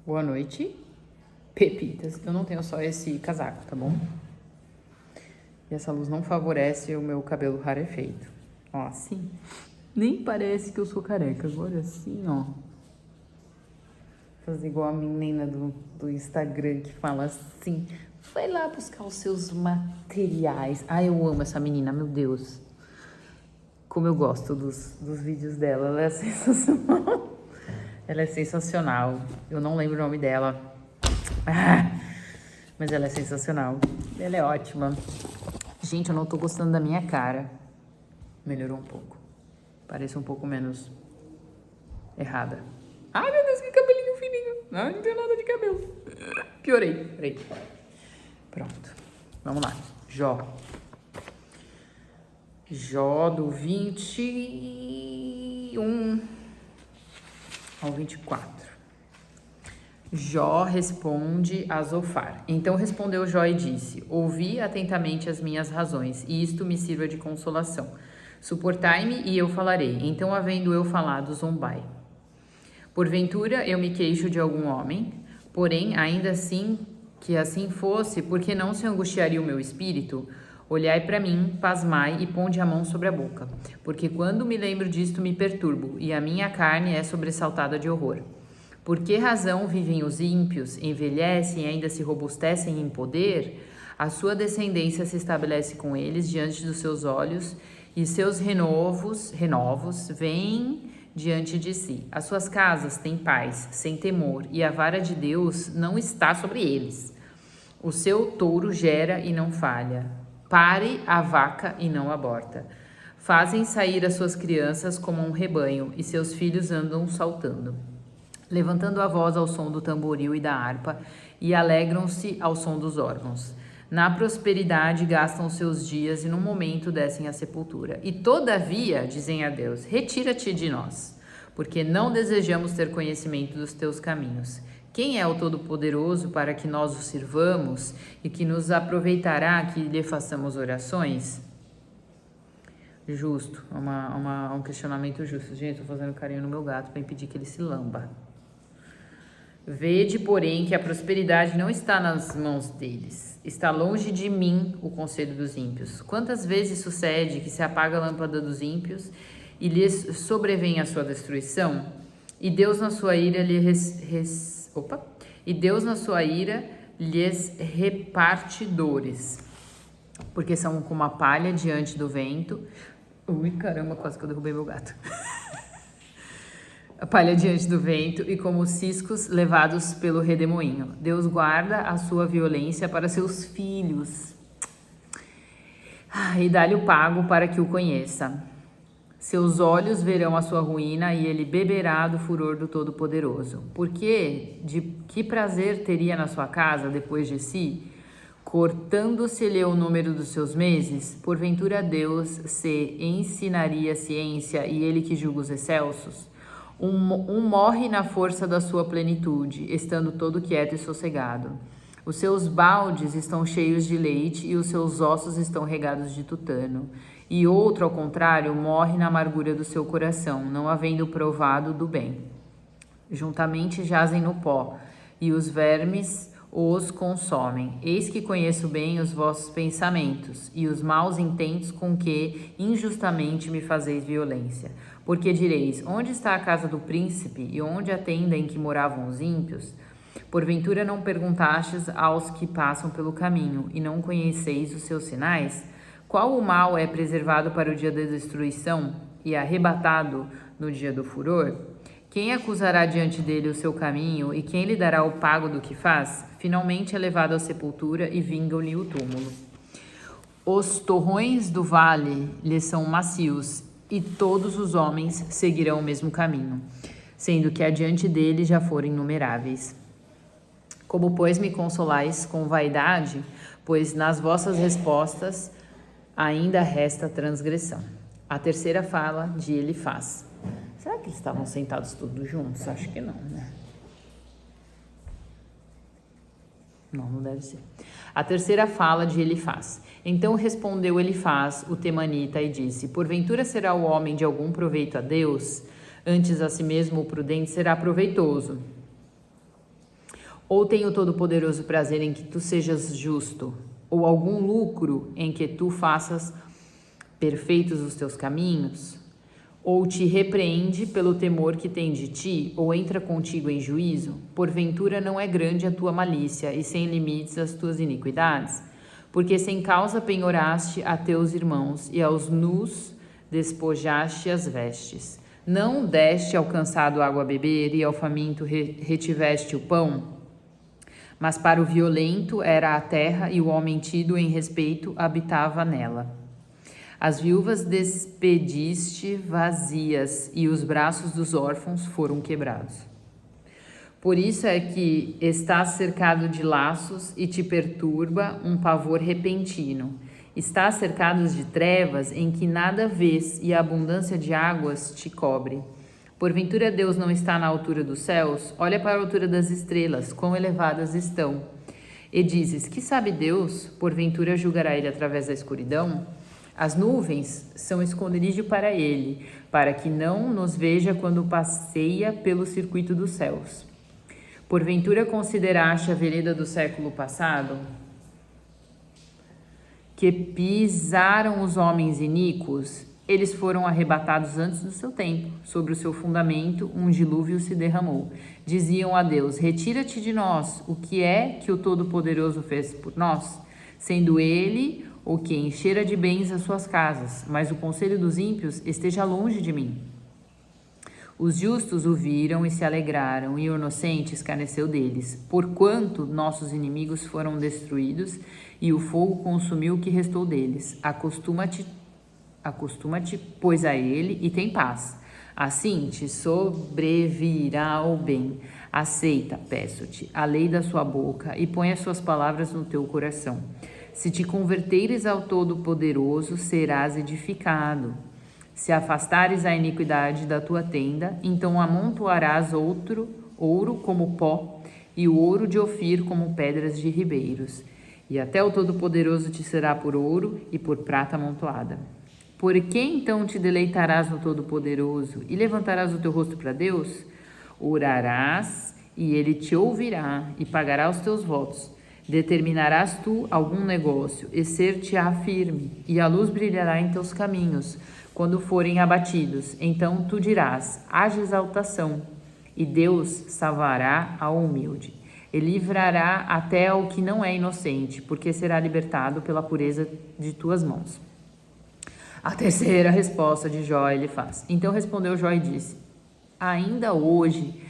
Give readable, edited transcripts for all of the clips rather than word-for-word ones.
Boa noite, pepitas. Eu não tenho só esse casaco, tá bom? E essa luz não favorece o meu cabelo rarefeito. Ó, assim. Nem parece que eu sou careca. Agora assim, ó. Fazer igual a menina do Instagram que fala assim: vai lá buscar os seus materiais. Ai, eu amo essa menina, meu Deus. Como eu gosto dos vídeos dela. Ela é sensacional. Ela é sensacional. Eu não lembro o nome dela. Mas ela é sensacional. Ela é ótima. Gente, eu não tô gostando da minha cara. Melhorou um pouco. Parece um pouco menos errada. Ai, meu Deus, que cabelinho fininho. Ai, não tem nada de cabelo. Piorei. Peraí. Pronto. Vamos lá. Jó. Jó do 21 ao 24. Jó responde a Zofar. Então respondeu Jó e disse: ouvi atentamente as minhas razões, e isto me sirva de consolação. Suportai-me e eu falarei. Então, havendo eu falado, zombai. Porventura eu me queixo de algum homem, porém, ainda assim que assim fosse, porque não se angustiaria o meu espírito? Olhai para mim, pasmai e ponde a mão sobre a boca, porque quando me lembro disto me perturbo, e a minha carne é sobressaltada de horror. Por que razão vivem os ímpios, envelhecem e ainda se robustecem em poder? A sua descendência se estabelece com eles diante dos seus olhos, e seus renovos vêm diante de si. As suas casas têm paz, sem temor, e a vara de Deus não está sobre eles. O seu touro gera e não falha. Pare a vaca e não aborta. Fazem sair as suas crianças como um rebanho, e seus filhos andam saltando, levantando a voz ao som do tamboril e da harpa, e alegram-se ao som dos órgãos. Na prosperidade gastam seus dias e num momento descem à sepultura. E todavia, dizem a Deus, retira-te de nós, porque não desejamos ter conhecimento dos teus caminhos. Quem é o Todo-Poderoso para que nós o sirvamos e que nos aproveitará que lhe façamos orações? Justo, um questionamento justo. Gente, estou fazendo carinho no meu gato para impedir que ele se lamba. Vede, porém, que a prosperidade não está nas mãos deles. Está longe de mim o conselho dos ímpios. Quantas vezes sucede que se apaga a lâmpada dos ímpios e lhes sobrevém a sua destruição? E Deus na sua ira lhes reparte dores, porque são como a palha diante do vento. Ui, caramba, quase que eu derrubei meu gato. A palha diante do vento e como ciscos levados pelo redemoinho. Deus guarda a sua violência para seus filhos. E dá-lhe o pago para que o conheça. Seus olhos verão a sua ruína e ele beberá do furor do Todo-Poderoso. Porque de que prazer teria na sua casa depois de si, cortando-se-lhe o número dos seus meses? Porventura Deus se ensinaria a ciência e ele que julga os excelsos? Um morre na força da sua plenitude, estando todo quieto e sossegado. Os seus baldes estão cheios de leite e os seus ossos estão regados de tutano. E outro, ao contrário, morre na amargura do seu coração, não havendo provado do bem. Juntamente jazem no pó, e os vermes os consomem. Eis que conheço bem os vossos pensamentos, e os maus intentos com que injustamente me fazeis violência. Porque direis, onde está a casa do príncipe, e onde a tenda em que moravam os ímpios? Porventura não perguntastes aos que passam pelo caminho, e não conheceis os seus sinais? Qual o mal é preservado para o dia da destruição, e arrebatado no dia do furor? Quem acusará diante dele o seu caminho, e quem lhe dará o pago do que faz? Finalmente é levado à sepultura, e vingam-lhe o túmulo. Os torrões do vale lhe são macios, e todos os homens seguirão o mesmo caminho, sendo que adiante dele já foram inumeráveis. Como, pois, me consolais com vaidade, pois nas vossas respostas ainda resta transgressão. A terceira fala de Elifaz. Será que eles estavam sentados todos juntos? Acho que não, né? Não deve ser. A terceira fala de Elifaz. Então respondeu Elifaz, o temanita, e disse: porventura será o homem de algum proveito a Deus? Antes a si mesmo o prudente será proveitoso. Ou tem o Todo-Poderoso prazer em que tu sejas justo, ou algum lucro em que tu faças perfeitos os teus caminhos? Ou te repreende pelo temor que tem de ti, ou entra contigo em juízo? Porventura não é grande a tua malícia, e sem limites as tuas iniquidades? Porque sem causa penhoraste a teus irmãos, e aos nus despojaste as vestes. Não deste ao cansado água a beber, e ao faminto retiveste o pão? Mas para o violento era a terra, e o homem tido em respeito habitava nela. As viúvas despediste vazias, e os braços dos órfãos foram quebrados. Por isso é que estás cercado de laços e te perturba um pavor repentino. Estás cercado de trevas em que nada vês, e a abundância de águas te cobre. Porventura Deus não está na altura dos céus? Olha para a altura das estrelas, quão elevadas estão. E dizes, que sabe Deus? Porventura julgará ele através da escuridão? As nuvens são esconderijo para ele, para que não nos veja quando passeia pelo circuito dos céus. Porventura consideraste a vereda do século passado, que pisaram os homens iníquos? Eles foram arrebatados antes do seu tempo. Sobre o seu fundamento, um dilúvio se derramou. Diziam a Deus, retira-te de nós. O que é que o Todo-Poderoso fez por nós? Sendo ele o que enchera de bens as suas casas, mas o conselho dos ímpios esteja longe de mim. Os justos o viram e se alegraram, e o inocente escarneceu deles, porquanto nossos inimigos foram destruídos, e o fogo consumiu o que restou deles. Acostuma-te, pois, a ele, e tem paz. Assim te sobrevirá o bem. Aceita, peço-te, a lei da sua boca, e põe as suas palavras no teu coração. Se te converteres ao Todo-Poderoso, serás edificado. Se afastares a iniquidade da tua tenda, então amontoarás ouro como pó, e o ouro de Ofir como pedras de ribeiros. E até o Todo-Poderoso te será por ouro e por prata amontoada. Por que então te deleitarás no Todo-Poderoso e levantarás o teu rosto para Deus? Orarás e ele te ouvirá e pagará os teus votos. Determinarás tu algum negócio, e ser-te-á firme, e a luz brilhará em teus caminhos, quando forem abatidos. Então tu dirás, haja exaltação, e Deus salvará ao humilde, e livrará até ao que não é inocente, porque será libertado pela pureza de tuas mãos. A terceira resposta de Jó ele faz. Então respondeu Jó e disse, ainda hoje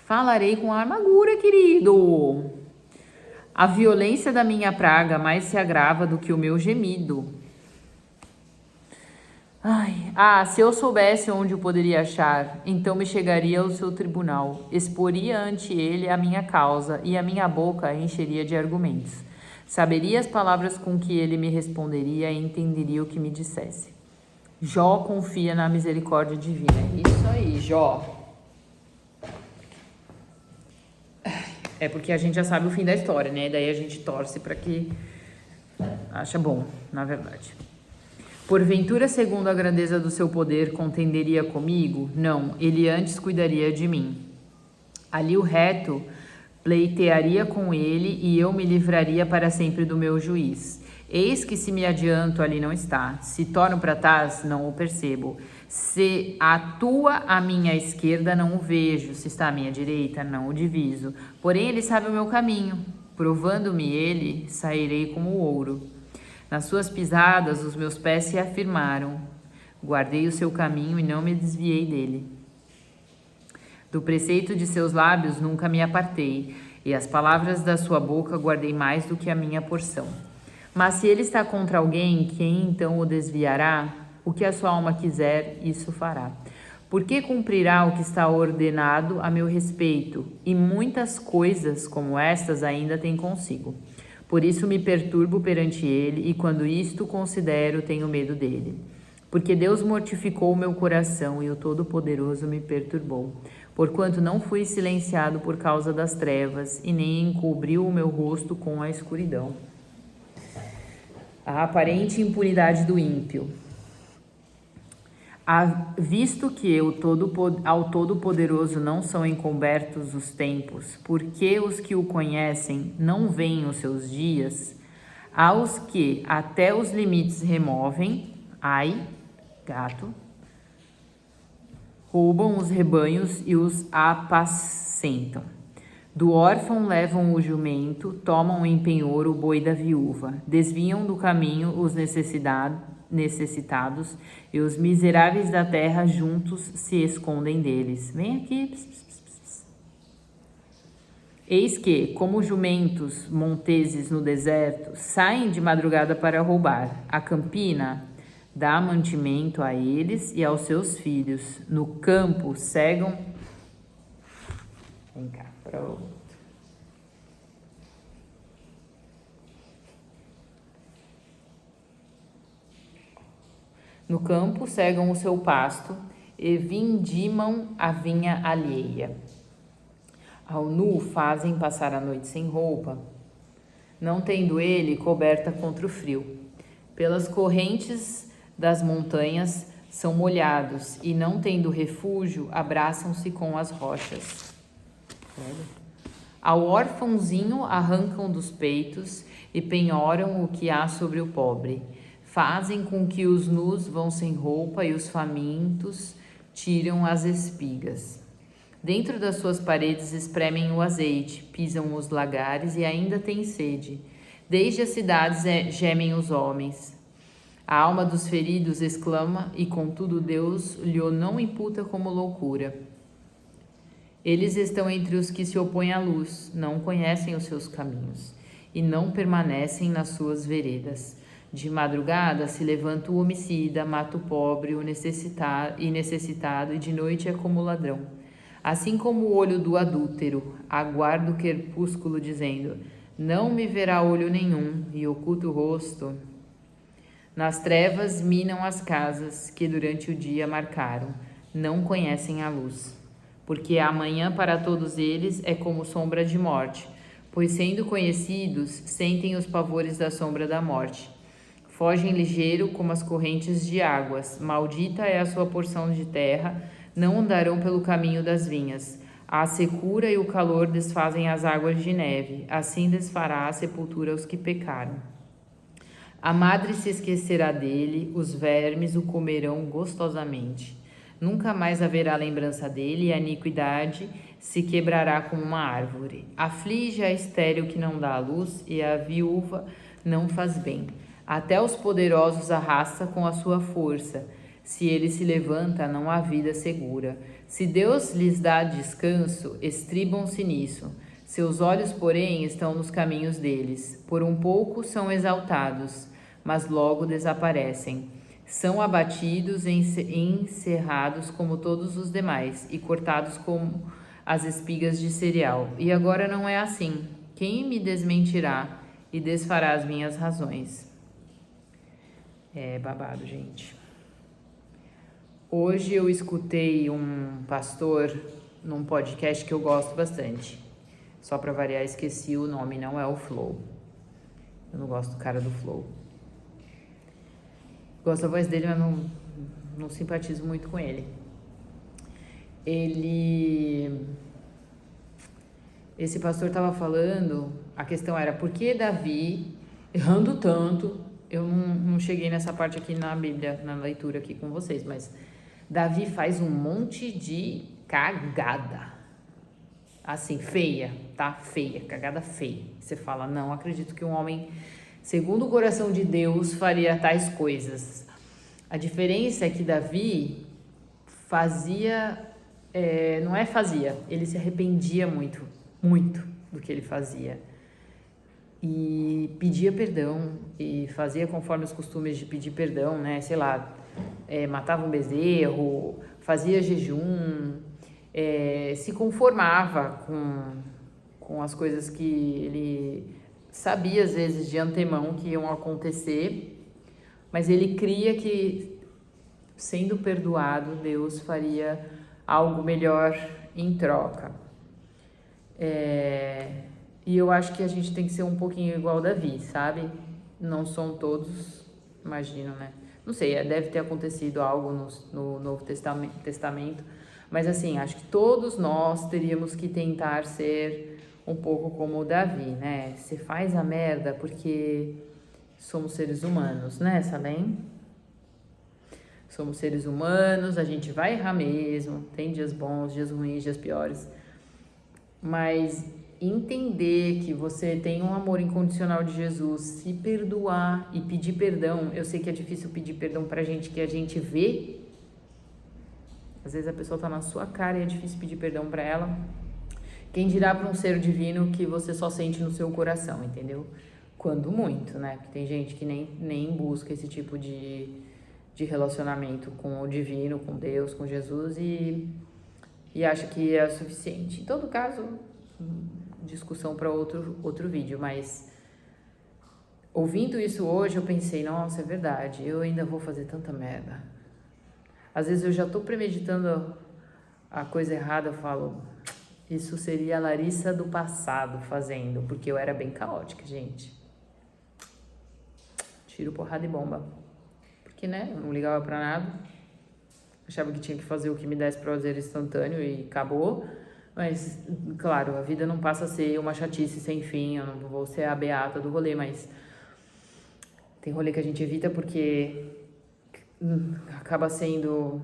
falarei com a amargura, querido. A violência da minha praga mais se agrava do que o meu gemido. Se eu soubesse onde o poderia achar, então me chegaria ao seu tribunal, exporia ante ele a minha causa, e a minha boca encheria de argumentos. Saberia as palavras com que ele me responderia e entenderia o que me dissesse. Jó confia na misericórdia divina. Isso aí, Jó. É porque a gente já sabe o fim da história, né? Daí a gente torce para que acha bom, na verdade. Porventura, segundo a grandeza do seu poder, contenderia comigo? Não, ele antes cuidaria de mim. Ali o reto pleitearia com ele, e eu me livraria para sempre do meu juiz. Eis que se me adianto, ali não está. Se torno para trás, não o percebo. Se atua à minha esquerda, não o vejo. Se está à minha direita, não o diviso. Porém, ele sabe o meu caminho. Provando-me ele, sairei como ouro. Nas suas pisadas, os meus pés se afirmaram. Guardei o seu caminho e não me desviei dele. Do preceito de seus lábios nunca me apartei, e as palavras da sua boca guardei mais do que a minha porção. Mas se ele está contra alguém, quem então o desviará? O que a sua alma quiser, isso fará. Porque cumprirá o que está ordenado a meu respeito, e muitas coisas como estas ainda tem consigo. Por isso me perturbo perante ele, e quando isto considero, tenho medo dele. Porque Deus mortificou o meu coração, e o Todo-Poderoso me perturbou. Porquanto não fui silenciado por causa das trevas, e nem encobriu o meu rosto com a escuridão. A aparente impunidade do ímpio. Visto que ao Todo-Poderoso não são encobertos os tempos, porque os que o conhecem não veem os seus dias, aos que até os limites removem, ai, gato, roubam os rebanhos e os apacentam. Do órfão levam o jumento, tomam em penhor o boi da viúva, desviam do caminho os necessitados e os miseráveis da terra juntos se escondem deles. Vem aqui. Pss, pss, pss, pss. Eis que, como jumentos monteses no deserto, saem de madrugada para roubar. A campina dá mantimento a eles e aos seus filhos. No campo cegam. Vem cá, pronto. No campo cegam o seu pasto e vindimam a vinha alheia. Ao nu fazem passar a noite sem roupa, não tendo ele coberta contra o frio. Pelas correntes das montanhas são molhados e, não tendo refúgio, abraçam-se com as rochas. Ao órfãozinho arrancam dos peitos e penhoram o que há sobre o pobre. Fazem com que os nus vão sem roupa e os famintos tiram as espigas. Dentro das suas paredes espremem o azeite, pisam os lagares e ainda têm sede. Desde as cidades gemem os homens. A alma dos feridos exclama e, contudo, Deus lhe não imputa como loucura. Eles estão entre os que se opõem à luz, não conhecem os seus caminhos e não permanecem nas suas veredas. De madrugada se levanta o homicida, mata o pobre, o necessitado, e de noite é como ladrão. Assim como o olho do adúltero aguarda o crepúsculo, dizendo: não me verá olho nenhum, e oculta o rosto. Nas trevas minam as casas que durante o dia marcaram, não conhecem a luz. Porque a manhã para todos eles é como sombra de morte, pois sendo conhecidos, sentem os pavores da sombra da morte. Fogem ligeiro como as correntes de águas, maldita é a sua porção de terra, não andarão pelo caminho das vinhas. A secura e o calor desfazem as águas de neve, assim desfará a sepultura os que pecaram. A madre se esquecerá dele, os vermes o comerão gostosamente. Nunca mais haverá lembrança dele, e a iniquidade se quebrará como uma árvore. Aflige a estéril que não dá à luz, e a viúva não faz bem. Até os poderosos arrasta com a sua força. Se ele se levanta, não há vida segura. Se Deus lhes dá descanso, estribam-se nisso. Seus olhos, porém, estão nos caminhos deles. Por um pouco são exaltados, mas logo desaparecem. São abatidos e encerrados como todos os demais, e cortados como as espigas de cereal. E agora não é assim. Quem me desmentirá e desfará as minhas razões? É babado, gente. Hoje eu escutei um pastor num podcast que eu gosto bastante. Só pra variar, esqueci o nome, não é o Flow. Eu não gosto do cara do Flow. Gosto da voz dele, mas não simpatizo muito com ele. Esse pastor estava falando, a questão era, por que Davi, errando tanto, eu não cheguei nessa parte aqui na Bíblia, na leitura aqui com vocês, mas Davi faz um monte de cagada, assim, feia, tá? Feia, cagada feia. Você fala, não acredito que um homem, segundo o coração de Deus, faria tais coisas. A diferença é que Davi fazia, ele se arrependia muito do que ele fazia. E pedia perdão, e fazia conforme os costumes de pedir perdão, né? Sei lá, matava um bezerro, fazia jejum, se conformava com as coisas que ele sabia, às vezes, de antemão que iam acontecer, mas ele cria que, sendo perdoado, Deus faria algo melhor em troca. E eu acho que a gente tem que ser um pouquinho igual Davi, sabe? Não são todos, imagino, né? Não sei, deve ter acontecido algo no Novo Testamento, mas assim, acho que todos nós teríamos que tentar ser um pouco como o Davi, né? Você faz a merda porque somos seres humanos, né, Salem? Somos seres humanos, a gente vai errar mesmo, tem dias bons, dias ruins, dias piores, mas entender que você tem um amor incondicional de Jesus, se perdoar e pedir perdão. Eu sei que é difícil pedir perdão pra gente que a gente vê. Às vezes a pessoa tá na sua cara e é difícil pedir perdão pra ela. Quem dirá pra um ser divino que você só sente no seu coração, entendeu? Quando muito, né? Porque tem gente que nem busca esse tipo de relacionamento com o divino, com Deus, com Jesus e acha que é suficiente. Em todo caso, discussão para outro vídeo, mas ouvindo isso hoje eu pensei, nossa, é verdade, eu ainda vou fazer tanta merda. Às vezes eu já tô premeditando a coisa errada, eu falo, isso seria a Larissa do passado fazendo, porque eu era bem caótica, gente. Tiro, porrada e bomba. Porque, né, eu não ligava pra nada. Achava que tinha que fazer o que me desse prazer instantâneo e acabou. Mas, claro, a vida não passa a ser uma chatice sem fim, eu não vou ser a beata do rolê, mas tem rolê que a gente evita porque acaba sendo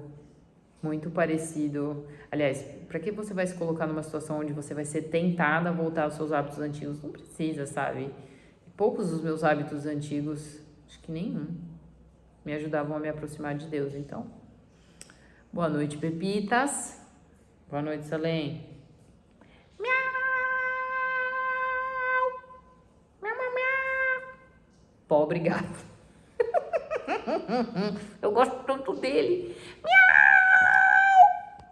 muito parecido. Aliás, para que você vai se colocar numa situação onde você vai ser tentada a voltar aos seus hábitos antigos? Não precisa, sabe? Poucos dos meus hábitos antigos, acho que nenhum, me ajudavam a me aproximar de Deus. Então, boa noite, Pepitas. Boa noite, Salem. Pobre gato. Eu gosto tanto dele. Miau!